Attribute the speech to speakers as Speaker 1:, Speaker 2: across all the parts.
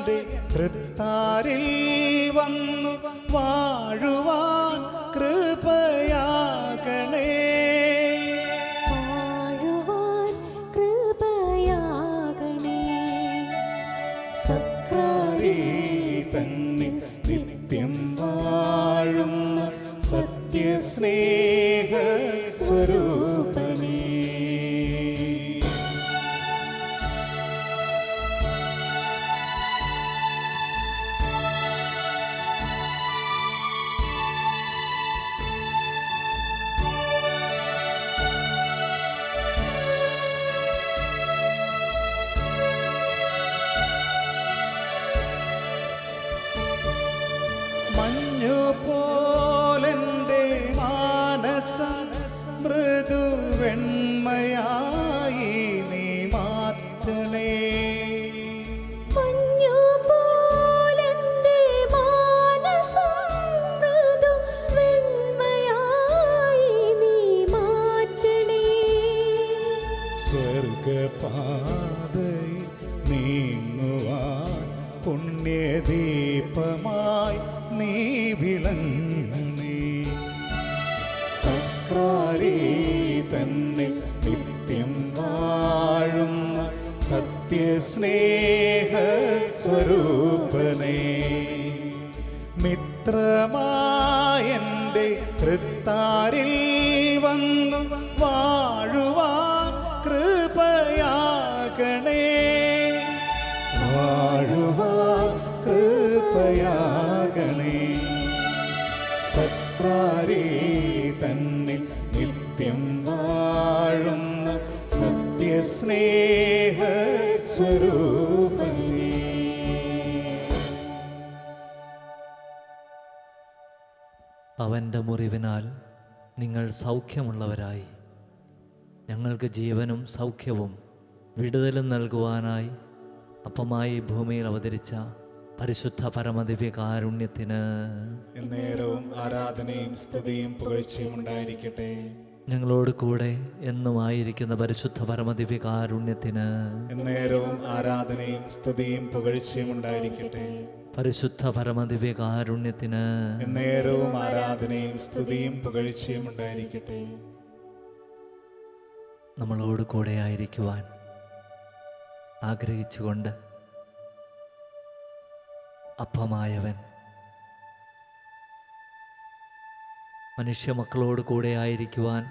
Speaker 1: എൻ്റെ തൃത്താരിൽ വന്നു വാഴുവാൻ കൃപയാകണേ. സക്രാരി തന്നിൽ നിത്യം വാഴുന്ന സത്യസ്നേഹ സ്വരൂപനേ. മഞ്ഞുപോലെൻ്റെ മാനസം മൃദുവെണ്മയായി നീ മാറ്റണേ. സ്വർഗപാതയിൽ നീങ്ങുവാൻ പുണ്യദീപമായി നീ വിളങ്ങണേ. സക്രാരി തന്നെ നിത്യം വാഴുന്ന സത്യസ്നേഹ സ്വരൂപനേ. മിത്രമായെൻ്റെ തൃത്താരിൽ വന്നു വാഴുവാൻ കൃപയാകണേ. വാഴുവാൻ കൃപയാകണേ. സക്രാരി തന്നിൽ നിത്യം വാഴുന്ന സത്യസ്നേഹ സ്വരൂപനേ.
Speaker 2: അവൻ്റെ മുറിവിനാൽ നിങ്ങൾ സൗഖ്യമുള്ളവരായി. ഞങ്ങൾക്ക് ജീവനും സൗഖ്യവും വിടുതലും നൽകുവാനായി അപ്പമായി ഭൂമിയിൽ അവതരിച്ച പരിശുദ്ധ പരമദിവ്യകാരുണ്യത്തിന്
Speaker 1: എന്നേരവും ആരാധനയും സ്തുതിയും പുകഴ്ചയും ഉണ്ടായിരിക്കട്ടെ.
Speaker 2: ഞങ്ങളോട് കൂടെ എന്നും ആയിരിക്കുന്ന പരിശുദ്ധ പരമദിവ്യകാരുണ്യത്തിന്
Speaker 1: എന്നേരവും ആരാധനയും സ്തുതിയും പുകഴ്ചയും ഉണ്ടായിരിക്കട്ടെ.
Speaker 2: പരിശുദ്ധ പരമദിവ്യകാരുണ്യത്തിന്
Speaker 1: എന്നേരവും ആരാധനയും സ്തുതിയും പുകഴ്ചയും ഉണ്ടായിരിക്കട്ടെ.
Speaker 2: നമ്മളോട് കൂടെ ആയിരിക്കുവാൻ ആഗ്രഹിച്ചുകൊണ്ട് അപ്പമായവൻ മനുഷ്യ മക്കളോട് കൂടെ ആയിരിക്കുവാൻ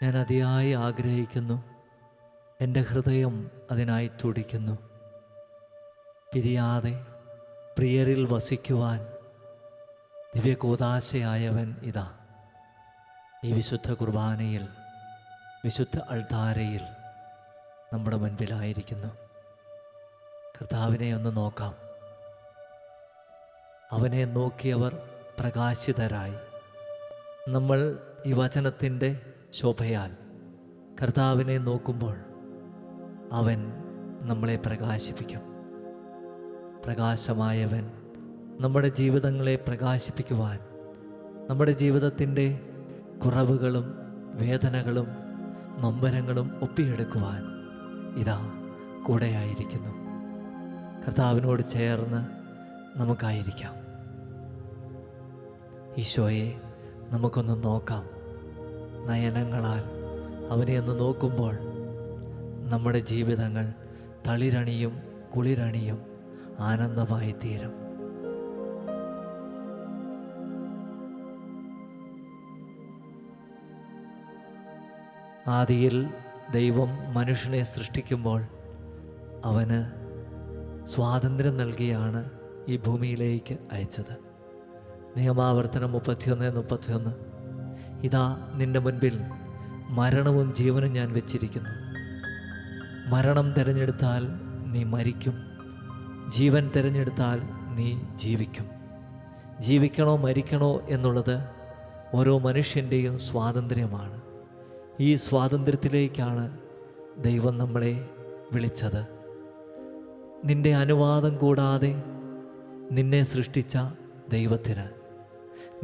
Speaker 2: ഞാൻ അതിയായി ആഗ്രഹിക്കുന്നു. എൻ്റെ ഹൃദയം അതിനായി തുടിക്കുന്നു. പിരിയാതെ പ്രിയരിൽ വസിക്കുവാൻ ദിവ്യകൂദാശയായവൻ ഇതാ ഈ വിശുദ്ധ കുർബാനയിൽ, വിശുദ്ധ അൾത്താരയിൽ നമ്മുടെ മുൻപിലായിരിക്കുന്നു. കർത്താവിനെ ഒന്ന് നോക്കാം. അവനെ നോക്കിയവർ പ്രകാശിതരായി. നമ്മൾ ഈ വചനത്തിൻ്റെ ശോഭയാൽ കർത്താവിനെ നോക്കുമ്പോൾ അവൻ നമ്മളെ പ്രകാശിപ്പിക്കും. പ്രകാശമായവൻ നമ്മുടെ ജീവിതങ്ങളെ പ്രകാശിപ്പിക്കുവാൻ, നമ്മുടെ ജീവിതത്തിൻ്റെ കുറവുകളും വേദനകളും നൊമ്പരങ്ങളും ഒപ്പിയെടുക്കുവാൻ ഇതാ കൂടെയായിരിക്കുന്നു. കർത്താവിനോട് ചേർന്ന് നമുക്കായിരിക്കാം. ഈശോയെ നമുക്കൊന്ന് നോക്കാം. നയനങ്ങളാൽ അവനെ ഒന്ന് നോക്കുമ്പോൾ നമ്മുടെ ജീവിതങ്ങൾ തളിരണിയും കുളിരണിയും ആനന്ദമായി തീരും. ആദിയിൽ ദൈവം മനുഷ്യനെ സൃഷ്ടിക്കുമ്പോൾ അവന് സ്വാതന്ത്ര്യം നൽകിയാണ് ഈ ഭൂമിയിലേക്ക് അയച്ചത്. നിയമാവർത്തനം 31:31. ഇതാ നിന്റെ മുൻപിൽ മരണവും ജീവനും ഞാൻ വെച്ചിരിക്കുന്നു. മരണം തിരഞ്ഞെടുത്താൽ നീ മരിക്കും, ജീവൻ തിരഞ്ഞെടുത്താൽ നീ ജീവിക്കും. ജീവിക്കണോ മരിക്കണോ എന്നുള്ളത് ഓരോ മനുഷ്യൻ്റെയും സ്വാതന്ത്ര്യമാണ്. ഈ സ്വാതന്ത്ര്യത്തിലേക്കാണ് ദൈവം നമ്മളെ വിളിച്ചത്. നിന്റെ അനുവാദം കൂടാതെ നിന്നെ സൃഷ്ടിച്ച ദൈവത്തിന്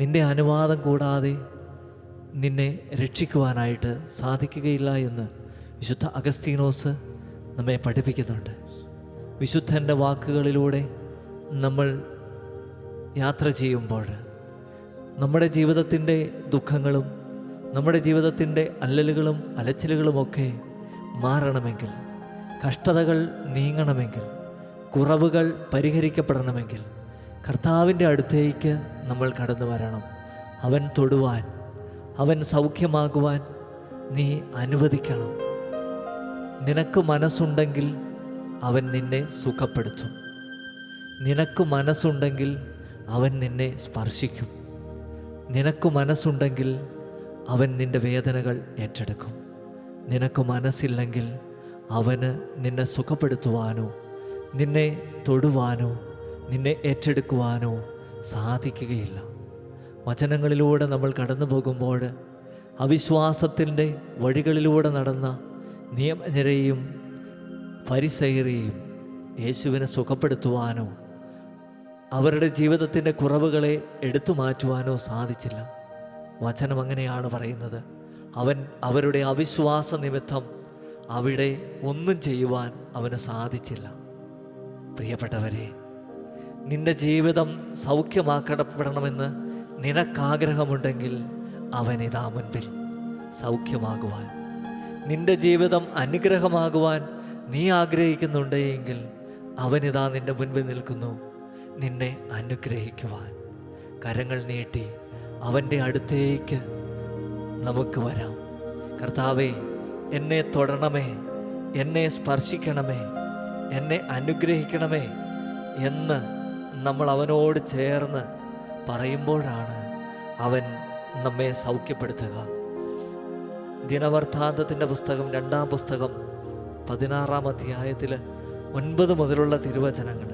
Speaker 2: നിന്റെ അനുവാദം കൂടാതെ നിന്നെ രക്ഷിക്കുവാനായിട്ട് സാധിക്കുകയില്ല എന്ന് വിശുദ്ധ അഗസ്തീനോസ് നമ്മെ പഠിപ്പിക്കുന്നുണ്ട്. വിശുദ്ധൻ്റെ വാക്കുകളിലൂടെ നമ്മൾ യാത്ര ചെയ്യുമ്പോൾ നമ്മുടെ ജീവിതത്തിൻ്റെ ദുഃഖങ്ങളും നമ്മുടെ ജീവിതത്തിൻ്റെ അല്ലലുകളും അലച്ചിലുകളുമൊക്കെ മാറണമെങ്കിൽ, കഷ്ടതകൾ നീങ്ങണമെങ്കിൽ, കുറവുകൾ പരിഹരിക്കപ്പെടണമെങ്കിൽ കർത്താവിൻ്റെ അടുത്തേക്ക് നമ്മൾ കടന്നു വരണം. അവൻ തൊടുവാൻ, അവൻ സൗഖ്യമാകുവാൻ നീ അനുവദിക്കണം. നിനക്ക് മനസ്സുണ്ടെങ്കിൽ അവൻ നിന്നെ സുഖപ്പെടുത്തും. നിനക്ക് മനസ്സുണ്ടെങ്കിൽ അവൻ നിന്നെ സ്പർശിക്കും. നിനക്ക് മനസ്സുണ്ടെങ്കിൽ അവൻ നിൻ്റെ വേദനകൾ ഏറ്റെടുക്കും. നിനക്ക് മനസ്സില്ലെങ്കിൽ അവന് നിന്നെ സുഖപ്പെടുത്തുവാനോ നിന്നെ തൊടുവാനോ നിന്നെ ഏറ്റെടുക്കുവാനോ സാധിക്കുകയില്ല. വചനങ്ങളിലൂടെ നമ്മൾ കടന്നു പോകുമ്പോൾ അവിശ്വാസത്തിൻ്റെ വഴികളിലൂടെ നടന്ന നിയമജ്ഞരെയും ഫരിസയരെയും യേശുവിനെ സുഖപ്പെടുത്തുവാനോ അവരുടെ ജീവിതത്തിൻ്റെ കുറവുകളെ എടുത്തു മാറ്റുവാനോ സാധിച്ചില്ല. വചനം അങ്ങനെയാണ് പറയുന്നത്. അവരുടെ അവിശ്വാസ നിമിത്തം അവിടെ ഒന്നും ചെയ്യുവാൻ അവന് സാധിച്ചില്ല. പ്രിയപ്പെട്ടവരെ, നിന്റെ ജീവിതം സൗഖ്യമാക്കപ്പെടണമെന്ന് നിനക്കാഗ്രഹമുണ്ടെങ്കിൽ അവനിതാ മുൻപിൽ സൗഖ്യമാകുവാൻ. നിന്റെ ജീവിതം അനുഗ്രഹമാകുവാൻ നീ ആഗ്രഹിക്കുന്നുണ്ടെങ്കിൽ അവനിതാ നിന്റെ മുൻപിൽ നിൽക്കുന്നു, നിന്നെ അനുഗ്രഹിക്കുവാൻ. കരങ്ങൾ നീട്ടി അവൻ്റെ അടുത്തേക്ക് നമുക്ക് വരാം. കർത്താവേ, എന്നെ തൊടണമേ, എന്നെ സ്പർശിക്കണമേ, എന്നെ അനുഗ്രഹിക്കണമേ എന്ന് നമ്മൾ അവനോട് ചേർന്ന് പറയുമ്പോഴാണ് അവൻ നമ്മെ സൗഖ്യപ്പെടുത്തുക. ദിനവൃത്താന്തത്തിൻ്റെ പുസ്തകം 2-ാം പുസ്തകം 16-ാം അധ്യായത്തിൽ 9 മുതലുള്ള തിരുവചനങ്ങൾ,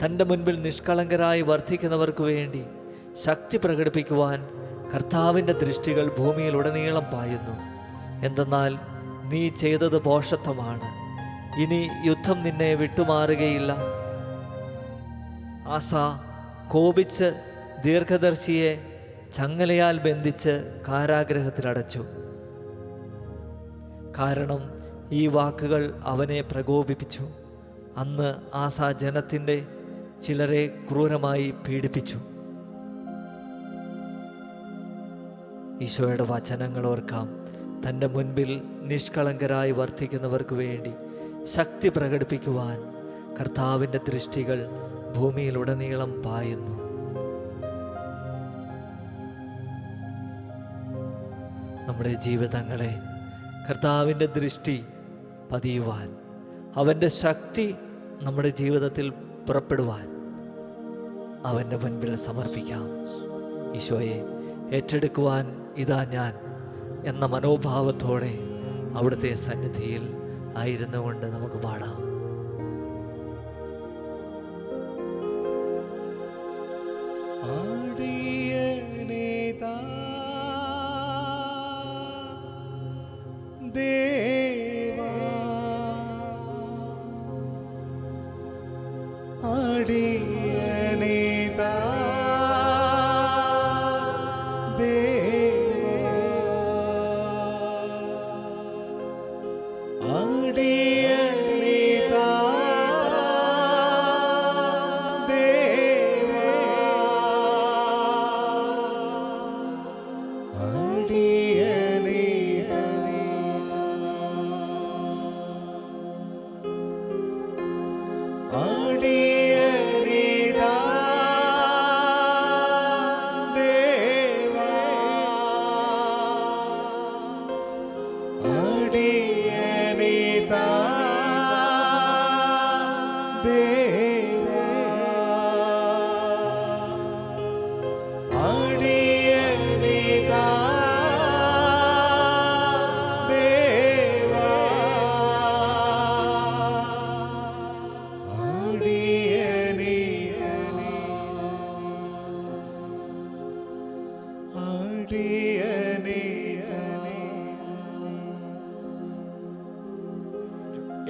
Speaker 2: തൻ്റെ മുൻപിൽ നിഷ്കളങ്കരായി വർദ്ധിക്കുന്നവർക്ക് വേണ്ടി ശക്തി പ്രകടിപ്പിക്കുവാൻ കർത്താവിൻ്റെ ദൃഷ്ടികൾ ഭൂമിയിലുടനീളം പായുന്നു. എന്തെന്നാൽ നീ ചെയ്തത് ഭോഷത്വമാണ്, ഇനി യുദ്ധം നിന്നെ വിട്ടുമാറുകയില്ല. ആസ കോപിച്ച് ദീർഘദർശിയെ ചങ്ങലയാൽ ബന്ധിച്ച് കാരാഗ്രഹത്തിലടച്ചു. കാരണം ഈ വാക്കുകൾ അവനെ പ്രകോപിപ്പിച്ചു. അന്ന് ആസ ജനത്തിൻ്റെ ചിലരെ ക്രൂരമായി പീഡിപ്പിച്ചു. ഈശോയുടെ വചനങ്ങൾ ഓർക്കാം. തൻ്റെ മുൻപിൽ നിഷ്കളങ്കരായി വർദ്ധിക്കുന്നവർക്ക് വേണ്ടി ശക്തി പ്രകടിപ്പിക്കുവാൻ കർത്താവിൻ്റെ ദൃഷ്ടികൾ ഭൂമിയിലുടനീളം പായുന്നു. നമ്മുടെ ജീവിതങ്ങളെ കർത്താവിൻ്റെ ദൃഷ്ടി പതിയുവാൻ, അവൻ്റെ ശക്തി നമ്മുടെ ജീവിതത്തിൽ പുറപ്പെടുവാൻ അവൻ്റെ മുൻപിൽ സമർപ്പിക്കാം. ഈശോയെ ഏറ്റെടുക്കുവാൻ ഇതാ ഞാൻ എന്ന മനോഭാവത്തോടെ അവിടുത്തെ സന്നിധിയിൽ ആയിരുന്നുകൊണ്ട് നമുക്ക് പാടാം.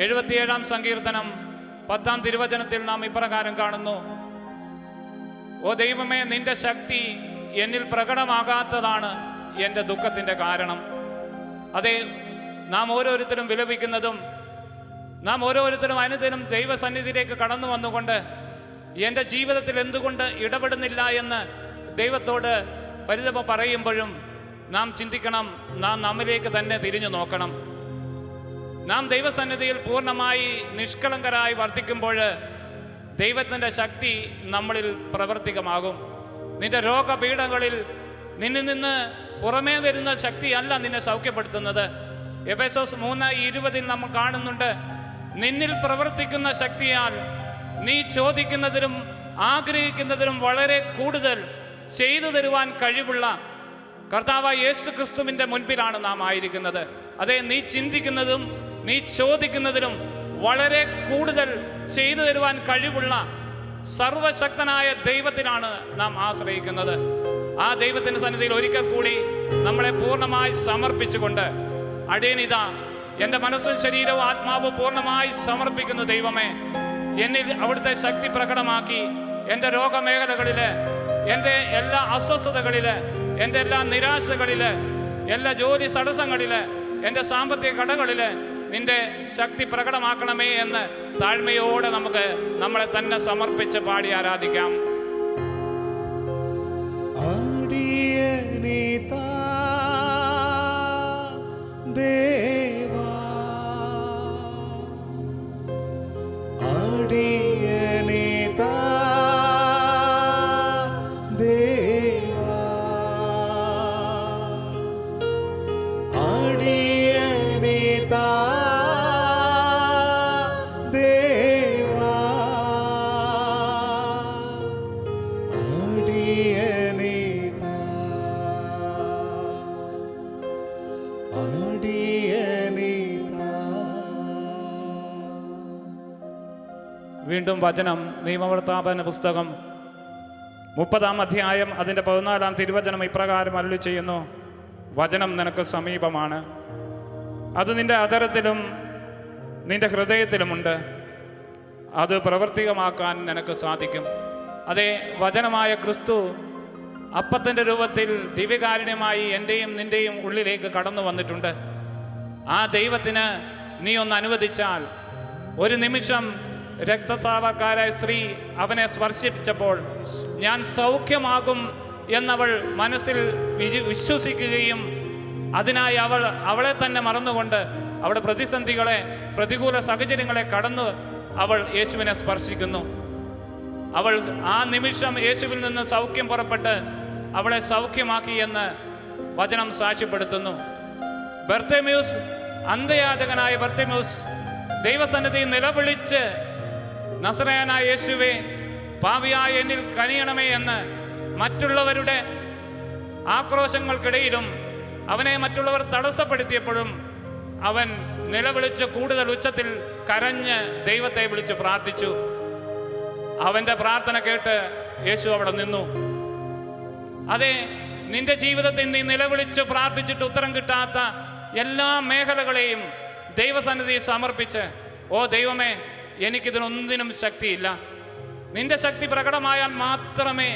Speaker 3: എഴുപത്തിയേഴാം സങ്കീർത്തനം 10-ാം തിരുവചനത്തിൽ നാം ഇപ്രകാരം കാണുന്നു: ഓ ദൈവമേ, നിന്റെ ശക്തി എന്നിൽ പ്രകടമാകാത്തതാണ് എൻ്റെ ദുഃഖത്തിൻ്റെ കാരണം. അതെ, നാം ഓരോരുത്തരും വിലപിക്കുന്നതും നാം ഓരോരുത്തരും അനുദിനം ദൈവസന്നിധിയിലേക്ക് കടന്നു വന്നുകൊണ്ട് എൻ്റെ ജീവിതത്തിൽ എന്തുകൊണ്ട് ഇടപെടുന്നില്ല എന്ന് ദൈവത്തോട് പരിതപം പറയുമ്പോഴും നാം ചിന്തിക്കണം, നാം നമ്മിലേക്ക് തന്നെ തിരിഞ്ഞു നോക്കണം. നാം ദൈവസന്നിധിയിൽ പൂർണ്ണമായി നിഷ്കളങ്കരായി വർത്തിക്കുമ്പോൾ ദൈവത്തിൻ്റെ ശക്തി നമ്മളിൽ പ്രവർത്തികമാകും. നിന്റെ രോഗപീഠങ്ങളിൽ നിന്നിൽ നിന്ന് പുറമേ വരുന്ന ശക്തിയല്ല നിന്നെ സൗഖ്യപ്പെടുത്തുന്നത്. എഫെസോസ് 3:20 നമ്മൾ കാണുന്നുണ്ട്, നിന്നിൽ പ്രവർത്തിക്കുന്ന ശക്തിയാൽ നീ ചോദിക്കുന്നതിലും ആഗ്രഹിക്കുന്നതിലും വളരെ കൂടുതൽ ചെയ്തു തരുവാൻ കഴിവുള്ള കർത്താവായ യേശു ക്രിസ്തുവിൻ്റെ മുൻപിലാണ് നാം ആയിരിക്കുന്നത്. അതെ, നീ ചിന്തിക്കുന്നതും നീ ചോദിക്കുന്നതിലും വളരെ കൂടുതൽ ചെയ്തു തരുവാൻ കഴിവുള്ള സർവശക്തനായ ദൈവത്തിനാണ് നാം ആശ്രയിക്കുന്നത്. ആ ദൈവത്തിൻ്റെ സന്നിധിയിൽ ഒരിക്കൽ കൂടി നമ്മളെ പൂർണ്ണമായി സമർപ്പിച്ചുകൊണ്ട്, അടിയനിതാ എൻ്റെ മനസ്സും ശരീരവും ആത്മാവും പൂർണ്ണമായി സമർപ്പിക്കുന്ന ദൈവമേ, എന്നിൽ അവിടുത്തെ ശക്തി പ്രകടമാക്കി എൻ്റെ രോഗമേഖലകളില്, എൻ്റെ എല്ലാ അസ്വസ്ഥതകളില്, എൻ്റെ എല്ലാ നിരാശകളില്, എല്ലാ ജോലി തടസ്സങ്ങളില്, എൻ്റെ സാമ്പത്തിക കടകളില് നിന്റെ ശക്തി പ്രകടമാക്കണമേ എന്ന് താഴ്മയോടെ നമുക്ക് നമ്മളെ തന്നെ സമർപ്പിച്ച് പാടി ആരാധിക്കാം. വീണ്ടും വചനം, നിയമവൃത്താപന പുസ്തകം 30-ാം അധ്യായം അതിൻ്റെ 14-ാം തിരുവചനം ഇപ്രകാരം അരുളി ചെയ്യുന്നു, വചനം നിനക്ക് സമീപമാണ്, അത് നിന്റെ അധരത്തിലും നിന്റെ ഹൃദയത്തിലുമുണ്ട്, അത് പ്രവർത്തികമാക്കാൻ നിനക്ക് സാധിക്കും. അതേ, വചനമായ ക്രിസ്തു അപ്പത്തിൻ്റെ രൂപത്തിൽ ദിവ്യകാരുണ്യമായി എൻ്റെയും നിൻ്റെയും ഉള്ളിലേക്ക് കടന്നു വന്നിട്ടുണ്ട്. ആ ദൈവത്തിന് നീ ഒന്ന് അനുവദിച്ചാൽ, ഒരു നിമിഷം രക്തസ്രാവക്കാരായ സ്ത്രീ അവനെ സ്പർശിച്ചപ്പോൾ ഞാൻ സൗഖ്യമാകും എന്നവൾ മനസ്സിൽ വിശ്വസിക്കുകയും അതിനായി അവളെ തന്നെ മറന്നുകൊണ്ട് അവളുടെ പ്രതിസന്ധികളെ, പ്രതികൂല സാഹചര്യങ്ങളെ കടന്ന് അവൾ യേശുവിനെ സ്പർശിക്കുന്നു. അവൾ ആ നിമിഷം യേശുവിൽ നിന്ന് സൗഖ്യം പുറപ്പെട്ട് അവളെ സൗഖ്യമാക്കി എന്ന് വചനം സാക്ഷ്യപ്പെടുത്തുന്നു. ബർത്തിമേയുസ്, അന്ധയാചകനായ ബർത്തിമേയുസ് ദൈവസന്നിധിയിൽ നിലവിളിച്ച്, നസറേയനായ യേശുവേ, പാപിയായ എന്നിൽ കനിയണമേ എന്ന് മറ്റുള്ളവരുടെ ആക്രോശങ്ങൾക്കിടയിലും അവനെ മറ്റുള്ളവർ തടസ്സപ്പെടുത്തിയപ്പോഴും അവൻ നിലവിളിച്ച് കൂടുതൽ ഉച്ചത്തിൽ കരഞ്ഞ് ദൈവത്തെ വിളിച്ച് പ്രാർത്ഥിച്ചു. അവൻ്റെ പ്രാർത്ഥന കേട്ട് യേശു അവിടെ നിന്നു. അതെ, നിന്റെ ജീവിതത്തിൽ നീ നിലവിളിച്ച് പ്രാർത്ഥിച്ചിട്ട് ഉത്തരം കിട്ടാത്ത എല്ലാ മേഖലകളെയും ദൈവസന്നിധിയിൽ സമർപ്പിച്ച്, ഓ ദൈവമേ, എനിക്കിതിനൊന്നിനും ശക്തിയില്ല, നിന്റെ ശക്തി പ്രകടമായാൽ മാത്രമേ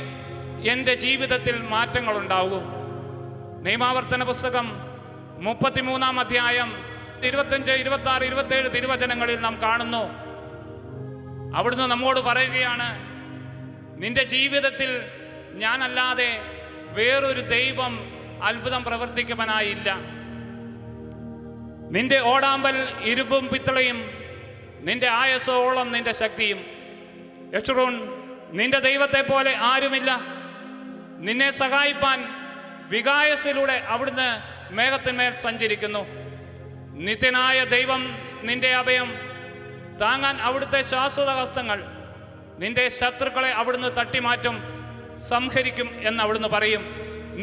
Speaker 3: എൻ്റെ ജീവിതത്തിൽ മാറ്റങ്ങൾ ഉണ്ടാവൂ. നിയമാവർത്തന പുസ്തകം 33-ാം അധ്യായം 25, 26, 27 തിരുവചനങ്ങളിൽ നാം കാണുന്നു, അവിടുന്ന് നമ്മോട് പറയുകയാണ്, നിന്റെ ജീവിതത്തിൽ ഞാനല്ലാതെ വേറൊരു ദൈവം അത്ഭുതം പ്രവർത്തിക്കുവാനായില്ല. നിന്റെ ഓടാമ്പൽ ഇരുമ്പും പിത്തളയും, നിന്റെ ആയസോളം നിന്റെ ശക്തിയും. യക്ഷറൂൺ, നിന്റെ ദൈവത്തെ പോലെ ആരുമില്ല. നിന്നെ സഹായിപ്പാൻ വികായസിലൂടെ അവിടുന്ന് മേഘത്തിന്മേൽ സഞ്ചരിക്കുന്നു. നിത്യനായ ദൈവം നിന്റെ അഭയം. താങ്ങാൻ അവിടുത്തെ ശാശ്വത ഹസ്തങ്ങൾ. നിന്റെ ശത്രുക്കളെ അവിടുന്ന് തട്ടിമാറ്റും, സംഹരിക്കും എന്ന് അവിടുന്ന് പറയും.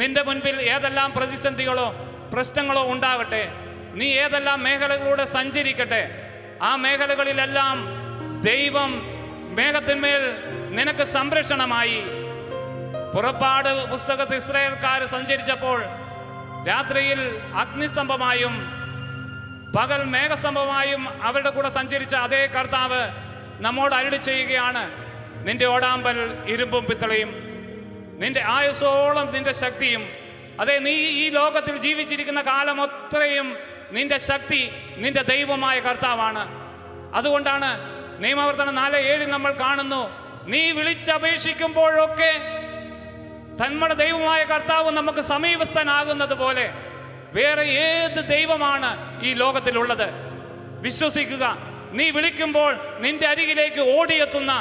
Speaker 3: നിന്റെ മുൻപിൽ ഏതെല്ലാം പ്രതിസന്ധികളോ പ്രശ്നങ്ങളോ ഉണ്ടാകട്ടെ, നീ ഏതെല്ലാം മേഖലകളിലൂടെ സഞ്ചരിക്കട്ടെ, ആ മേഖലകളിലെല്ലാം ദൈവം മേഘത്തിന്മേൽ നിനക്ക് സംരക്ഷണമായി. പുറപ്പാട് പുസ്തകത്തിൽ ഇസ്രായേൽക്കാർ സഞ്ചരിച്ചപ്പോൾ രാത്രിയിൽ അഗ്നിസ്തംഭമായും പകൽ മേഘസ്തംഭമായും അവരുടെ കൂടെ സഞ്ചരിച്ച അതേ കർത്താവ് നമ്മോട് അരുളി ചെയ്യുകയാണ്, നിന്റെ ഓടാമ്പൽ ഇരുമ്പും പിത്തളയും, നിന്റെ ആയുസോളം നിന്റെ ശക്തിയും. അതെ, നീ ഈ ലോകത്തിൽ ജീവിച്ചിരിക്കുന്ന കാലം അത്രയും നിന്റെ ശക്തി നിന്റെ ദൈവമായ കർത്താവാണ്. അതുകൊണ്ടാണ് നിയമാവർത്തനം 4:7 നമ്മൾ കാണുന്നു, നീ വിളിച്ചപേക്ഷിക്കുമ്പോഴൊക്കെ നമ്മുടെ ദൈവമായ കർത്താവ് നമുക്ക് സമീപസ്ഥനാകുന്നത് പോലെ വേറെ ഏത് ദൈവമാണ് ഈ ലോകത്തിലുള്ളത്? വിശ്വസിക്കുക. നീ വിളിക്കുമ്പോൾ നിന്റെ അരികിലേക്ക് ഓടിയെത്തുന്ന,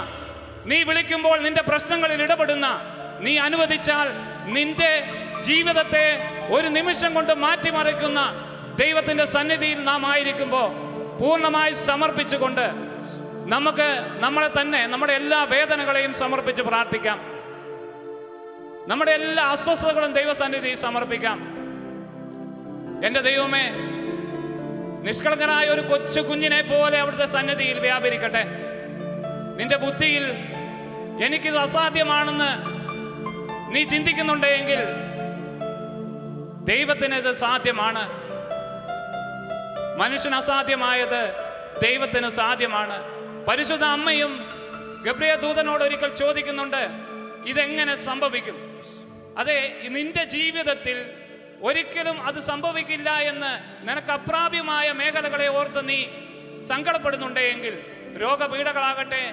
Speaker 3: നീ വിളിക്കുമ്പോൾ നിന്റെ പ്രശ്നങ്ങളിൽ ഇടപെടുന്ന, നീ അനുവദിച്ചാൽ നിന്റെ ജീവിതത്തെ ഒരു നിമിഷം കൊണ്ട് മാറ്റിമറിക്കുന്ന ദൈവത്തിന്റെ സന്നിധിയിൽ നാം ആയിരിക്കുമ്പോൾ പൂർണ്ണമായി സമർപ്പിച്ചുകൊണ്ട് നമുക്ക് നമ്മളെ തന്നെ, നമ്മുടെ എല്ലാ വേദനകളെയും സമർപ്പിച്ച് പ്രാർത്ഥിക്കാം. നമ്മുടെ എല്ലാ അസ്വസ്ഥതകളും ദൈവസന്നിധിയിൽ സമർപ്പിക്കാം. എൻ്റെ ദൈവമേ, നിഷ്കളങ്കനായ ഒരു കൊച്ചു കുഞ്ഞിനെ പോലെ അവിടുത്തെ സന്നിധിയിൽ വ്യാപരിക്കട്ടെ. നിന്റെ ബുദ്ധിയിൽ എനിക്കിത് അസാധ്യമാണെന്ന് നീ ചിന്തിക്കുന്നുണ്ടെങ്കിൽ ദൈവത്തിന് ഇത് സാധ്യമാണ്. മനുഷ്യന് അസാധ്യമായത് ദൈവത്തിന് സാധ്യമാണ്. പരിശുദ്ധ അമ്മയും ഗബ്രിയേൽ ദൂതനോട് ഒരിക്കൽ ചോദിക്കുന്നുണ്ട്, ഇതെങ്ങനെ സംഭവിക്കും? അതെ, നിന്റെ ജീവിതത്തിൽ ഒരിക്കലും അത് സംഭവിക്കില്ല എന്ന് നിനക്ക് അപ്രാപ്യമായ മേഖലകളെ ഓർത്ത് നീ സങ്കടപ്പെടുന്നുണ്ടെങ്കിൽ, രോഗപീഠകളാകട്ടെ,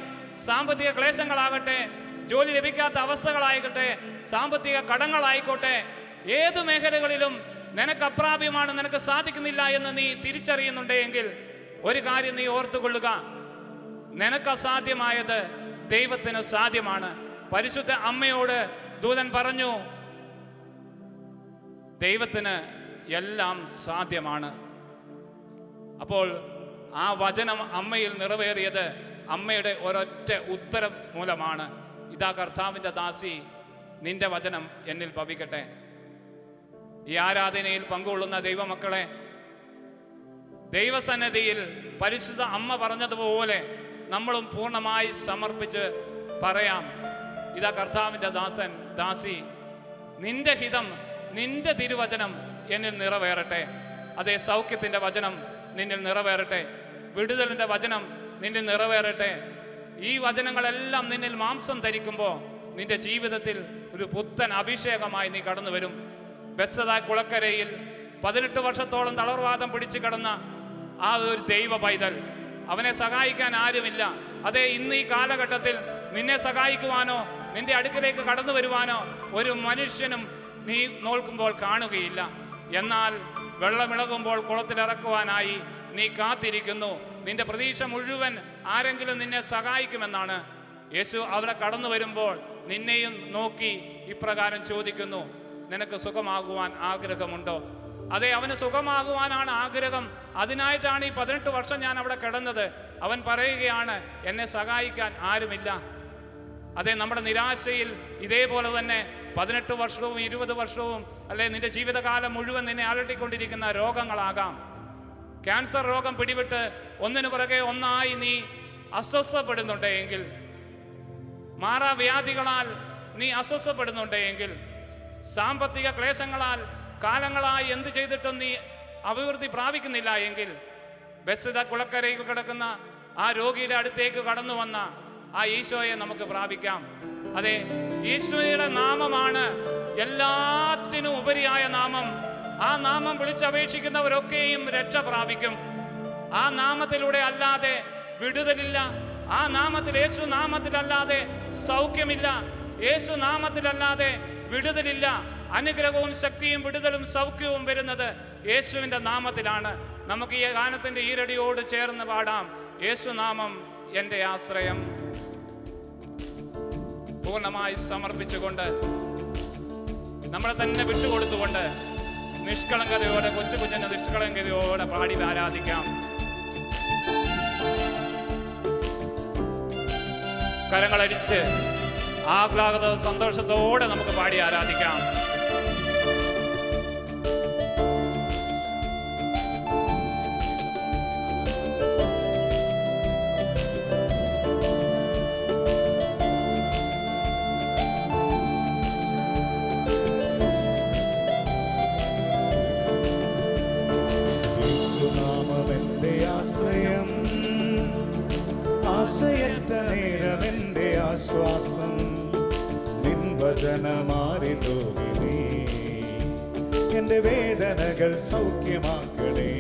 Speaker 3: സാമ്പത്തിക ക്ലേശങ്ങളാകട്ടെ, ജോലി ലഭിക്കാത്ത അവസ്ഥകളായിക്കട്ടെ, സാമ്പത്തിക കടങ്ങളായിക്കോട്ടെ, ഏത് മേഖലകളിലും നിനക്ക് അപ്രാപ്യമാണ്, നിനക്ക് സാധിക്കുന്നില്ല എന്ന് നീ തിരിച്ചറിയുന്നുണ്ടെങ്കിൽ ഒരു കാര്യം നീ ഓർത്തുകൊള്ളുക, നിനക്ക് അസാധ്യമായത് ദൈവത്തിന് സാധ്യമാണ്. പരിശുദ്ധ അമ്മയോട് ദൂതൻ പറഞ്ഞു, ദൈവത്തിന് എല്ലാം സാധ്യമാണ്. അപ്പോൾ ആ വചനം അമ്മയിൽ നിറവേറിയത് അമ്മയുടെ ഒരൊറ്റ ഉത്തരം മൂലമാണ്. ഇതാ കർത്താവിൻ്റെ ദാസി, നിന്റെ വചനം എന്നിൽ ഭവിക്കട്ടെ. ഈ ആരാധനയിൽ പങ്കുകൊള്ളുന്ന ദൈവമക്കളെ, ദൈവസന്നിധിയിൽ പരിശുദ്ധ അമ്മ പറഞ്ഞതുപോലെ നമ്മളും പൂർണ്ണമായി സമർപ്പിച്ച് പറയാം, ഇതാ കർത്താവിൻ്റെ ദാസൻ, ദാസി, നിന്റെ ഹിതം, നിന്റെ തിരുവചനം എന്നിൽ നിറവേറട്ടെ. അതേ, സൗഖ്യത്തിൻ്റെ വചനം നിന്നിൽ നിറവേറട്ടെ, വിടുതലിൻ്റെ വചനം നിന്നിൽ നിറവേറട്ടെ. ഈ വചനങ്ങളെല്ലാം നിന്നിൽ മാംസം ധരിക്കുമ്പോൾ നിന്റെ ജീവിതത്തിൽ ഒരു പുത്തൻ അഭിഷേകമായി നീ കടന്നു വരും. ബെത്സദ കുളക്കരയിൽ 18 വർഷത്തോളം തളർവാദം പിടിച്ചു കിടന്ന ആ ഒരു ദൈവ പൈതൽ, അവനെ സഹായിക്കാൻ ആരുമില്ല. അതേ, ഇന്ന് ഈ കാലഘട്ടത്തിൽ നിന്നെ സഹായിക്കുവാനോ നിന്റെ അടുക്കലേക്ക് കടന്നു വരുവാനോ ഒരു മനുഷ്യനും നീ നോക്കുമ്പോൾ കാണുകയില്ല. എന്നാൽ വെള്ളമിളകുമ്പോൾ കുളത്തിലിറക്കുവാനായി നീ കാത്തിരിക്കുന്നു. നിന്റെ പ്രതീക്ഷ മുഴുവൻ ആരെങ്കിലും നിന്നെ സഹായിക്കുമെന്നാണ്. യേശു അവിടെ കടന്നു വരുമ്പോൾ നിന്നെയും നോക്കി ഇപ്രകാരം ചോദിക്കുന്നു, നിനക്ക് സുഖമാകുവാൻ ആഗ്രഹമുണ്ടോ? അതെ, അവന് സുഖമാകുവാനാണ് ആഗ്രഹം. അതിനായിട്ടാണ് ഈ 18 വർഷം ഞാൻ അവിടെ കിടന്നത്. അവൻ പറയുകയാണ്, എന്നെ സഹായിക്കാൻ ആരുമില്ല. അതെ, നമ്മുടെ നിരാശയിൽ ഇതേപോലെ തന്നെ 18 വർഷവും 20 വർഷവും അല്ലെ നിന്റെ ജീവിതകാലം മുഴുവൻ നിന്നെ അലട്ടിക്കൊണ്ടിരിക്കുന്ന രോഗങ്ങളാകാം. ക്യാൻസർ രോഗം പിടിപെട്ട് ഒന്നിനു പുറകെ ഒന്നായി നീ അസ്വസ്ഥപ്പെടുന്നുണ്ടെങ്കിൽ, മാറാവ്യാധികളാൽ നീ അസ്വസ്ഥപ്പെടുന്നുണ്ടെങ്കിൽ, സാമ്പത്തിക ക്ലേശങ്ങളാൽ കാലങ്ങളായി എന്ത് ചെയ്തിട്ടും നീ അഭിവൃദ്ധി പ്രാപിക്കുന്നില്ല എങ്കിൽ, ബെത്സദ കുളക്കരയിൽ കിടക്കുന്ന ആ രോഗിയുടെ അടുത്തേക്ക് കടന്നു വന്ന ആ ഈശോയെ നമുക്ക് പ്രാപിക്കാം. അതെ, ഈശോയുടെ നാമമാണ് എല്ലാത്തിനും ഉപരിയായ നാമം. ആ നാമം വിളിച്ചപേക്ഷിക്കുന്നവരൊക്കെയും രക്ഷ പ്രാപിക്കും. ആ നാമത്തിലൂടെ അല്ലാതെ വിടുതലില്ല. ആ നാമത്തിൽ, യേശു നാമത്തിലല്ലാതെ സൗഖ്യമില്ല. യേശു നാമത്തിലല്ലാതെ വിടുതലില്ല. അനുഗ്രഹവും ശക്തിയും വിടുതലും സൗഖ്യവും വരുന്നത് യേശുവിൻ്റെ നാമത്തിലാണ്. നമുക്ക് ഈ ഗാനത്തിൻ്റെ ഈരടിയോട് ചേർന്ന് പാടാം, യേശുനാമം എൻ്റെ ആശ്രയം. പൂർണ്ണമായി സമർപ്പിച്ചുകൊണ്ട്, നമ്മളെ തന്നെ വിട്ടുകൊടുത്തുകൊണ്ട്, നിഷ്കളങ്കതയോടെ, കൊച്ചു കുഞ്ഞിന്റെ നിഷ്കളങ്കതയോടെ പാടി ആരാധിക്കാം. കരങ്ങളടിച്ച് ആഹ്ലാദ സന്തോഷത്തോടെ നമുക്ക് പാടി ആരാധിക്കാം.
Speaker 1: ആശ്രയം, ആശയറ്റ നേരമെന്റെ ആശ്വാസം, നിൻ വചനമാറി തോകി എന്റെ വേദനകൾ സൗഖ്യമാക്കണേ.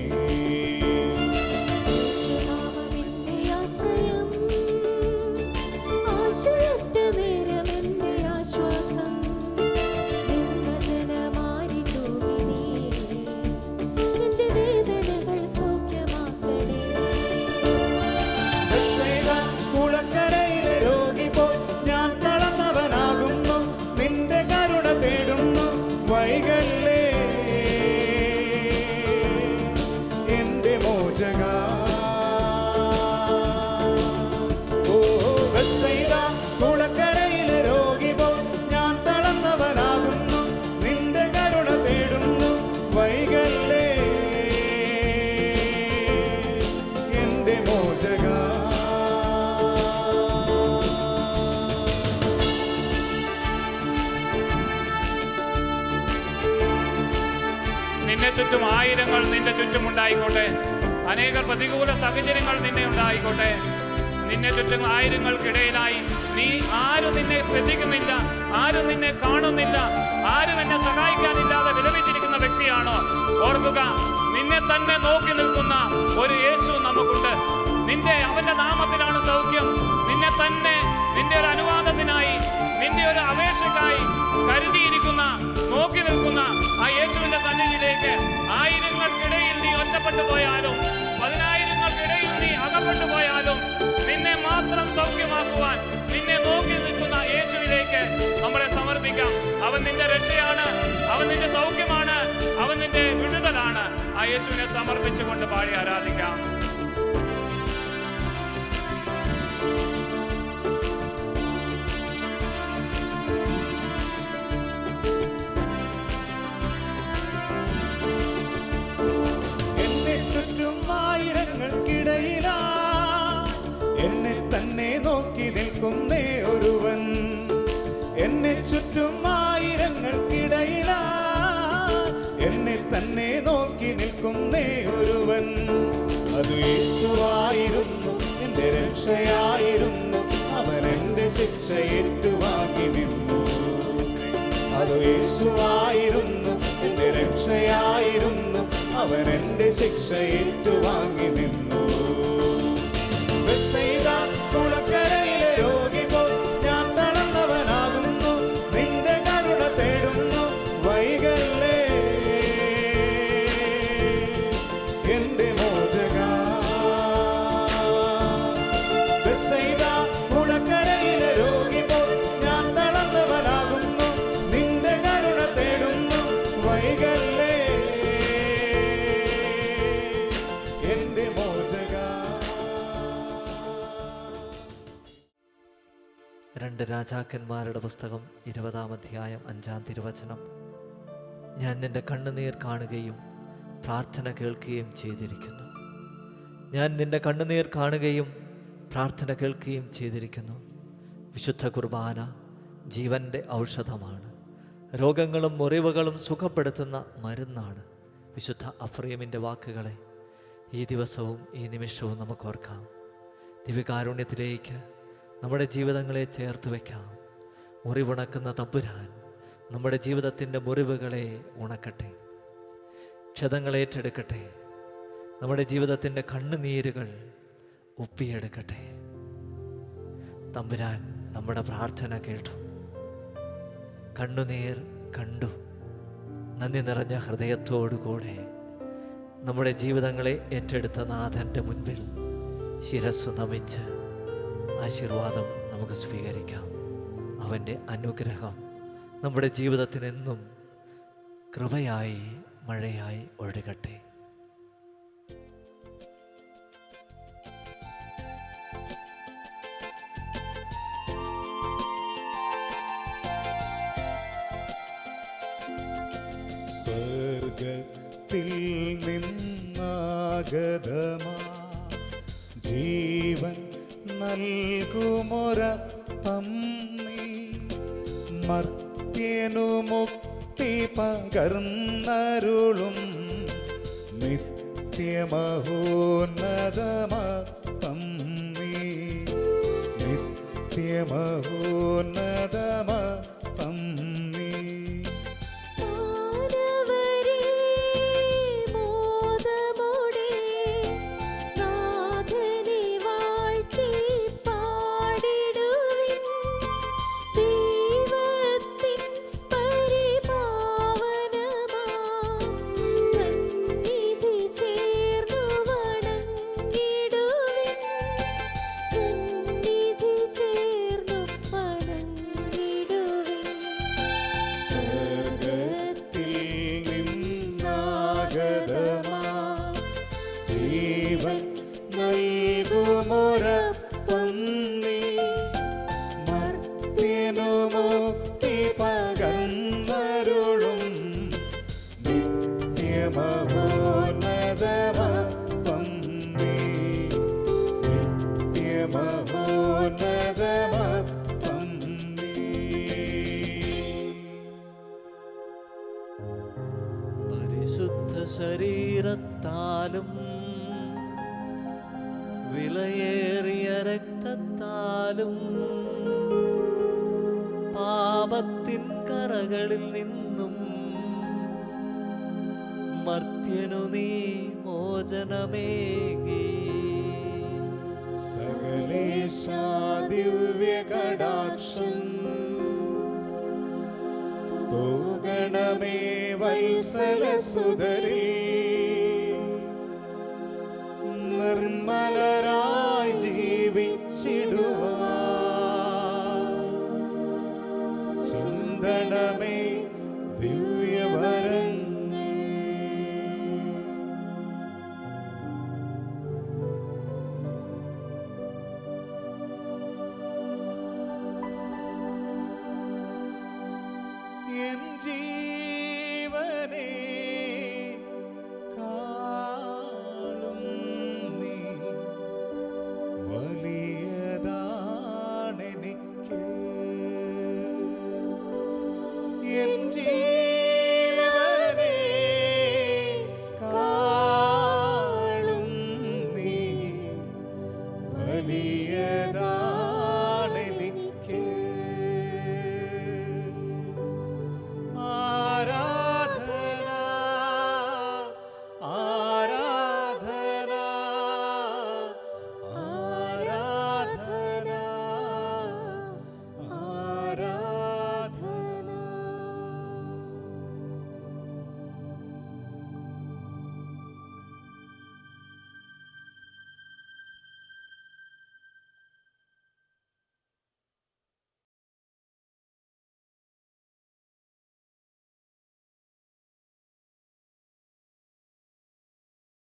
Speaker 3: നിന്നെ ചുറ്റും ആയിരങ്ങൾ നിന്റെ ചുറ്റും ഉണ്ടായിക്കോട്ടെ. അനേക പ്രതികൂല സാഹചര്യങ്ങൾ നിന്നെ ഉണ്ടായിക്കോട്ടെ. നിന്നെ ചുറ്റും ആയിരങ്ങൾക്കിടയിലായി ആരും നിന്നെ ശ്രദ്ധിക്കുന്നില്ല, ആരും നിന്നെ കാണുന്നില്ല, ആരും എന്നെ സഹായിക്കാനില്ലാതെ വിലപിച്ചിരിക്കുന്ന വ്യക്തിയാണോ? ഓർക്കുക, നിന്നെ തന്നെ നോക്കി നിൽക്കുന്ന ഒരു യേശു നമുക്കുണ്ട്. അവന്റെ നാമത്തിലാണ് സൗഖ്യം. നിന്നെ തന്നെ നിന്റെ ഒരു അനുവാദത്തിനായി, നിന്റെ ഒരു അപേക്ഷയ്ക്കായി കരുതിയിരിക്കുന്ന, നോക്കി നിൽക്കുന്ന ആ യേശുവിന്റെ സന്നിധിയിലേക്ക് ആയിരങ്ങൾക്കിടയിൽ നീ ഒറ്റപ്പെട്ടു പോയാലും, പതിനായിരങ്ങൾക്കിടയിൽ നീ അകപ്പെട്ടു പോയാലും, നിന്നെ മാത്രം സൗഖ്യമാക്കുവാൻ നിന്നെ നോക്കി നിൽക്കുന്ന യേശുവിലേക്ക് നമ്മളെ സമർപ്പിക്കാം. അവൻ നിന്റെ രക്ഷയാണ്, അവൻ നിന്റെ സൗഖ്യമാണ്, അവൻ നിന്റെ വിടുതലാണ്. ആ യേശുവിനെ സമർപ്പിച്ചുകൊണ്ട് പാടി ആരാധിക്കാം.
Speaker 1: എന്നെ ചുറ്റും ആയിരങ്ങൾക്കിടയിലാ എന്നെ തന്നെ നോക്കി നിൽക്കുന്നേ ഒരുവൻ. എന്നെ ചുറ്റും ആയിരങ്ങൾക്കിടയിലാ എന്നെ തന്നെ നോക്കി നിൽക്കുന്നേ ഒരുവൻ. അത് യേശുവായിരുന്നു, എൻ്റെ രക്ഷയായിരുന്നു, അവൻ എൻ്റെ ശിക്ഷ ഏറ്റുവാങ്ങി നിന്നു. അത് യേശുവായിരുന്നു, എൻ്റെ രക്ഷയായിരുന്നു, അവൻ എൻ്റെ ശിക്ഷ ഏറ്റുവാങ്ങി നിന്നു. കുളക്കരയിലെ രോഗി പോൽ ഞാൻ തളർന്നവനാകുന്നു, നിന്റെ കരുണ തേടുന്നു, വൈകല്ലേ എന്റെ മോചക. കുളക്കരയിലെ രോഗി പോൽ ഞാൻ തളർന്നവനാകുന്നു, നിന്റെ കരുണ തേടുന്നു, വൈകല്ലേ എന്റെ മോചക.
Speaker 2: 2 രാജാക്കന്മാരുടെ പുസ്തകം 20-ാം അധ്യായം 5-ാം തിരുവചനം. ഞാൻ നിന്റെ കണ്ണുനീർ കാണുകയും പ്രാർത്ഥന കേൾക്കുകയും ചെയ്തിരിക്കുന്നു. ഞാൻ നിന്റെ കണ്ണുനീർ കാണുകയും പ്രാർത്ഥന കേൾക്കുകയും ചെയ്തിരിക്കുന്നു. വിശുദ്ധ കുർബാന ജീവൻ്റെ ഔഷധമാണ്. രോഗങ്ങളും മുറിവുകളും സുഖപ്പെടുത്തുന്ന മരുന്നാണ്. വിശുദ്ധ അഫ്രേമിൻ്റെ വാക്കുകളെ ഈ ദിവസവും ഈ നിമിഷവും നമുക്ക് ഓർക്കാം. ദിവ്യകാരുണ്യത്തിലേക്ക് നമ്മുടെ ജീവിതങ്ങളെ ചേർത്ത് വയ്ക്കാം. മുറിവുണക്കുന്ന തമ്പുരാൻ നമ്മുടെ ജീവിതത്തിൻ്റെ മുറിവുകളെ ഉണക്കട്ടെ, ക്ഷതങ്ങൾ ഏറ്റെടുക്കട്ടെ, നമ്മുടെ ജീവിതത്തിൻ്റെ കണ്ണുനീരുകൾ ഒപ്പിയെടുക്കട്ടെ. തമ്പുരാൻ നമ്മുടെ പ്രാർത്ഥന കേട്ടു, കണ്ണുനീർ കണ്ടു. നന്ദി നിറഞ്ഞ ഹൃദയത്തോടുകൂടെ നമ്മുടെ ജീവിതങ്ങളെ ഏറ്റെടുത്ത നാഥൻ്റെ മുൻപിൽ ശിരസ്സു നമിച്ച് ആശീർവാദം നമുക്ക് സ്വീകരിക്കാം. അവൻ്റെ അനുഗ്രഹം നമ്മുടെ ജീവിതത്തിനെന്നും കൃപയായി മഴയായി ഒഴുകട്ടെ.
Speaker 1: സ്വർഗത്തിൽ നിന്നാഗതമാ ജീവൻ നൽകുമൊരപ്പം നീ, മർത്യനു മുക്തി പകർന്നരുളും നിത്യമഹോന്നതമപ്പം നീ, നിത്യമഹോന്നതമപ്പം നീ.
Speaker 2: ശരീരത്താലും വിലയേറിയ രക്തത്താലും പാപത്തിൻ കറകളിൽ നിന്നും മർത്യനു നീ മോചനമേകി.
Speaker 1: സകലേശാ ദിവ്യ കടാക്ഷം തൂകണമേ വത്സലസുതരിൽ നിർമ്മലരായി ജീവിച്ചിടുവാൻ ചിന്തണമേ ദിവ്യവരങ്ങൾ. എൻ